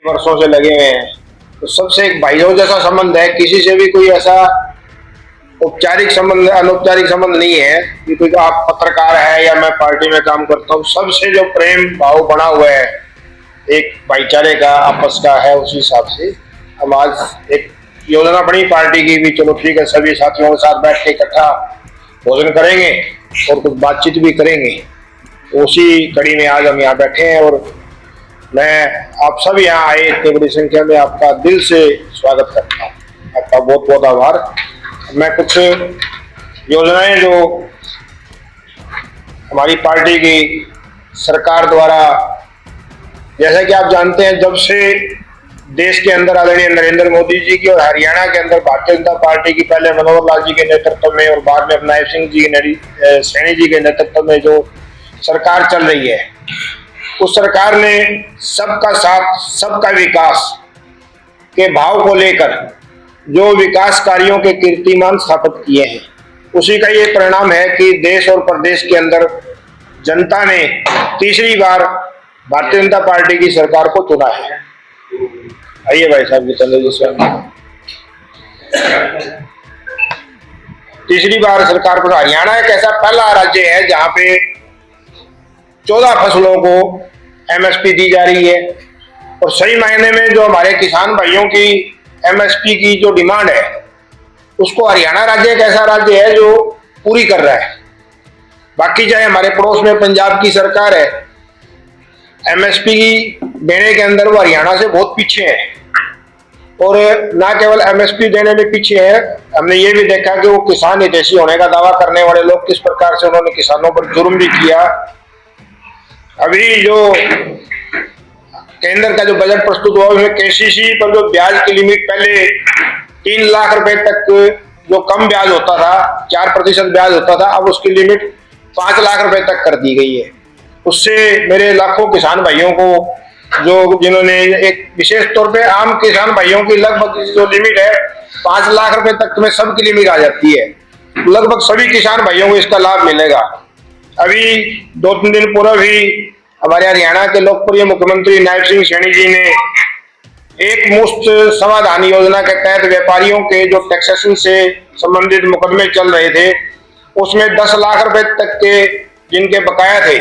वर्षों से लगे हुए हैं, तो सबसे एक भाइयों जैसा संबंध है। किसी से भी कोई ऐसा औपचारिक संबंध अनौपचारिक संबंध नहीं है कि कोई आप पत्रकार है या मैं पार्टी में काम करता हूँ। सबसे जो प्रेम भाव बना हुआ है एक भाईचारे का आपस का है, उसी हिसाब से हम आज एक योजना बनी पार्टी की भी, चलो ठीक है सभी साथियों के साथ बैठ के इकट्ठा भोजन करेंगे और कुछ बातचीत भी करेंगे। उसी कड़ी में आज हम यहाँ बैठे हैं और मैं आप सब यहाँ आए इतनी बड़ी संख्या में, आपका दिल से स्वागत करता हूँ। आपका बहुत बहुत आभार। मैं कुछ योजनाएं जो हमारी पार्टी की सरकार द्वारा, जैसा कि आप जानते हैं, जब से देश के अंदर आदरणीय नरेंद्र मोदी जी की और हरियाणा के अंदर भारतीय जनता पार्टी की, पहले मनोहर लाल जी के नेतृत्व में और बाद में नायब सिंह जी सैनी जी के नेतृत्व में जो सरकार चल रही है, उस सरकार ने सबका साथ सबका विकास के भाव को लेकर जो विकास कार्यों के कीर्तिमान स्थापित किए हैं, उसी का ये परिणाम है कि देश और प्रदेश के अंदर जनता ने तीसरी बार भारतीय जनता पार्टी की सरकार को चुना है। आइए भाई साहब जी, चलो जी। तीसरी बार सरकार को, हरियाणा एक ऐसा पहला राज्य है जहां पे 14 फसलों को एमएसपी दी जा रही है और सही मायने में जो हमारे किसान भाइयों की एमएसपी की जो डिमांड है, उसको हरियाणा राज्य एक ऐसा राज्य है जो पूरी कर रहा है। बाकी चाहे हमारे पड़ोस में पंजाब की सरकार है, एमएसपी देने के अंदर वो हरियाणा से बहुत पीछे है। और ना केवल एमएसपी देने में पीछे है, हमने ये भी देखा कि वो किसान हितैषी होने का दावा करने वाले लोग किस प्रकार से उन्होंने किसानों पर जुर्म भी किया। अभी जो केंद्र का जो बजट प्रस्तुत हुआ उसमें केसीसी पर जो ब्याज की लिमिट पहले 3 लाख रुपए तक जो कम ब्याज होता था, 4% ब्याज होता था, अब उसकी लिमिट 5 लाख रुपए तक कर दी गई है। उससे मेरे लाखों किसान भाइयों को, जो जिन्होंने एक विशेष तौर पे आम किसान भाइयों की लगभग जो लिमिट है 5 लाख रुपए तक में सबकी लिमिट आ जाती है, लगभग सभी किसान भाइयों को इसका लाभ मिलेगा। अभी 2-3 दिन पूर्व ही हमारे हरियाणा के लोकप्रिय मुख्यमंत्री नायब सिंह सैनी जी ने एक मुश्त समाधान योजना के तहत व्यापारियों के जो टैक्सेशन से संबंधित मुकदमे चल रहे थे, उसमें 10 लाख रुपए तक के जिनके बकाया थे,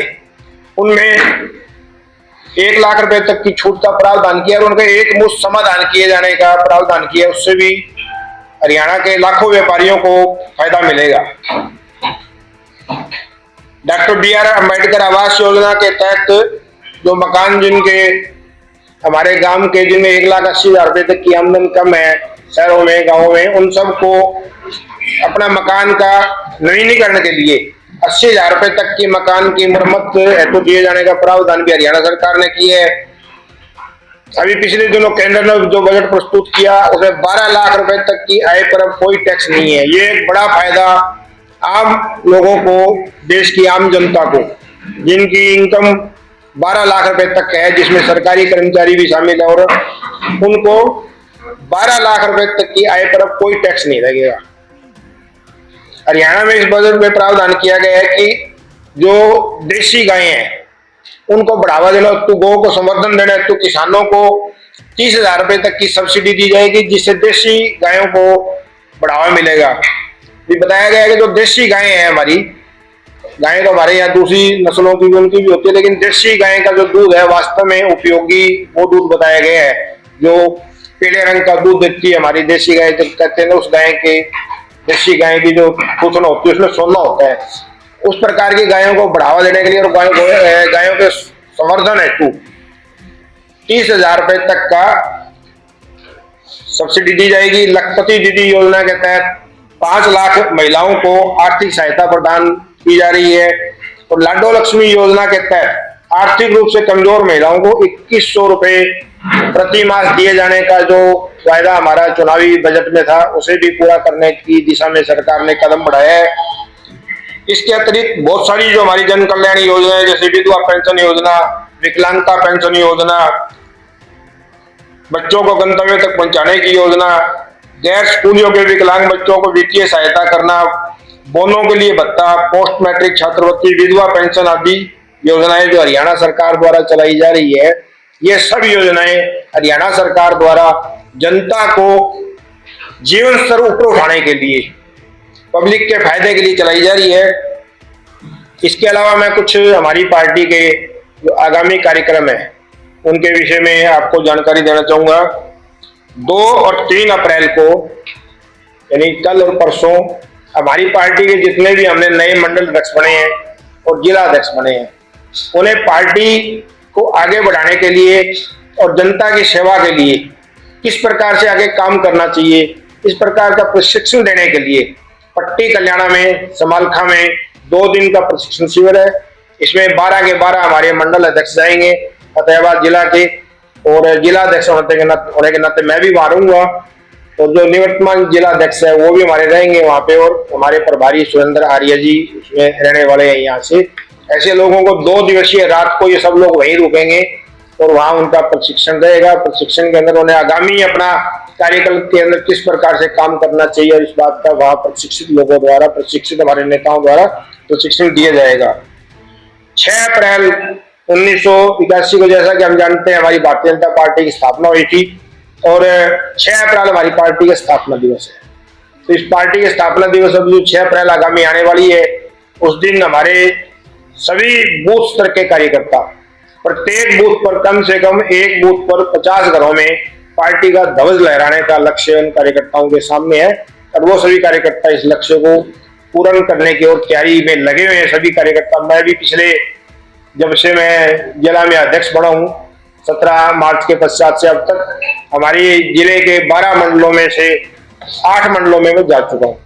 उनमें 1 लाख रुपए तक की छूट का प्रावधान किया और उनका एक मुश्त समाधान किए जाने का प्रावधान किया। उससे भी हरियाणा के लाखों व्यापारियों को फायदा मिलेगा। डॉक्टर BR अम्बेडकर आवास योजना के तहत जो मकान जिनके हमारे गांव के, जिनमें 1,80,000 रुपए तक की आमदन कम है, शहरों में गाँवों में, उन सबको अपना मकान का नवीनीकरण के लिए 80,000 रुपए तक की मकान की मरम्मत हेतु दिए जाने का प्रावधान भी हरियाणा सरकार ने किया है। अभी पिछले दिनों केंद्र ने जो बजट प्रस्तुत किया उसमें 12 लाख रुपए तक की आय पर अब कोई टैक्स नहीं है। ये एक बड़ा फायदा आम लोगों को, देश की आम जनता को, जिनकी इनकम 12 लाख रुपए तक है, जिसमें सरकारी कर्मचारी भी शामिल है, और उनको 12 लाख रुपए तक की आय पर अब कोई टैक्स नहीं लगेगा। हरियाणा में इस बजट में प्रावधान किया गया है कि जो देशी गायें हैं उनको बढ़ावा देना, तो गौ को संवर्धन देना, तो किसानों को 30,000 रुपए तक की सब्सिडी दी जाएगी, जिससे देशी गायों को बढ़ावा मिलेगा। भी बताया गया है कि जो देशी गायें हैं, हमारी गायें तो हमारे यहाँ दूसरी नस्लों की उनकी भी होती है, लेकिन देशी गाय का जो दूध है वास्तव में उपयोगी वो दूध बताया गया है, जो पीले रंग का दूध देती है हमारी देशी गाय। जब कहते हैं उस गाय के, देशी गाय की जो सूचना होती है उसमें सोना होता है, उस प्रकार की गायों को बढ़ावा देने के लिए और गायों के संवर्धन हेतु 30,000 रुपए तक का सब्सिडी दी जाएगी। लखपति दीदी योजना के तहत 5 लाख महिलाओं को आर्थिक सहायता प्रदान की जा रही है और लाडो लक्ष्मी योजना के तहत आर्थिक रूप से कमजोर महिलाओं को 2100 रुपए प्रति मास दिए जाने का जो वायदा हमारा चुनावी बजट में था, उसे भी पूरा करने की दिशा में सरकार ने कदम बढ़ाया है। इसके अतिरिक्त बहुत सारी जो हमारी जन कल्याण योजना है, जैसे विधवा पेंशन योजना, विकलांगता पेंशन योजना, बच्चों को गंतव्य तक पहुंचाने की योजना, गैर स्कूलियों के विकलांग बच्चों को वित्तीय सहायता करना, बोनों के लिए भत्ता, पोस्ट मैट्रिक छात्रवृत्ति, विधवा पेंशन आदि योजनाएं जो हरियाणा सरकार द्वारा चलाई जा रही है, ये सब योजनाएं हरियाणा सरकार द्वारा जनता को जीवन स्तर ऊपर उठाने के लिए, पब्लिक के फायदे के लिए चलाई जा रही है। इसके अलावा मैं कुछ हमारी पार्टी के जो आगामी कार्यक्रम है उनके विषय में आपको जानकारी देना चाहूंगा। 2 और 3 अप्रैल को यानी कल और परसों हमारी पार्टी के जितने भी हमने नए मंडल अध्यक्ष बने हैं और जिला अध्यक्ष बने हैं, उन्हें पार्टी को आगे बढ़ाने के लिए और जनता की सेवा के लिए किस प्रकार से आगे काम करना चाहिए, इस प्रकार का प्रशिक्षण देने के लिए पट्टी कल्याणा में समालखा में 2 दिन का प्रशिक्षण शिविर है। इसमें 12 के 12 हमारे मंडल अध्यक्ष जाएंगे फतेहाबाद जिला के, और जिला अध्यक्ष होने के नाते मैं भी वहां रहूंगा, और जो निवर्तमान जिला अध्यक्ष है वो भी हमारे रहेंगे वहां पे, और हमारे प्रभारी सुरेंद्र आर्य जी उसमें रहने वाले हैं यहाँ से। ऐसे लोगों को 2 दिवसीय रात को ये सब लोग वहीं रुकेंगे और वहां उनका प्रशिक्षण रहेगा। प्रशिक्षण के अंदर उन्हें आगामी अपना कार्यकाल के अंदर किस प्रकार से काम करना चाहिए और इस बात का वहां प्रशिक्षित लोगों द्वारा, प्रशिक्षित हमारे नेताओं द्वारा प्रशिक्षण दिया जाएगा। 6 अप्रैल 1981 को, जैसा कि हम जानते हैं, हमारी भारतीय जनता पार्टी की स्थापना हुई थी और 6 अप्रैल हमारी पार्टी का स्थापना दिवस है। तो इस पार्टी के स्थापना दिवस अब जो 6 अप्रैल आगामी आने वाली है, उस दिन हमारे सभी बूथ स्तर के कार्यकर्ता प्रत्येक बूथ पर कम से कम एक बूथ पर 50 घरों में पार्टी का ध्वज लहराने का लक्ष्य उन कार्यकर्ताओं के सामने है, और वो सभी कार्यकर्ता इस लक्ष्य को पूर्ण करने की ओर तैयारी में लगे हुए हैं। सभी कार्यकर्ता, मैं भी पिछले जब से मैं जिला में अध्यक्ष बना हूँ 17 मार्च के पश्चात से अब तक हमारी जिले के 12 मंडलों में से 8 मंडलों में मैं जा चुका हूँ।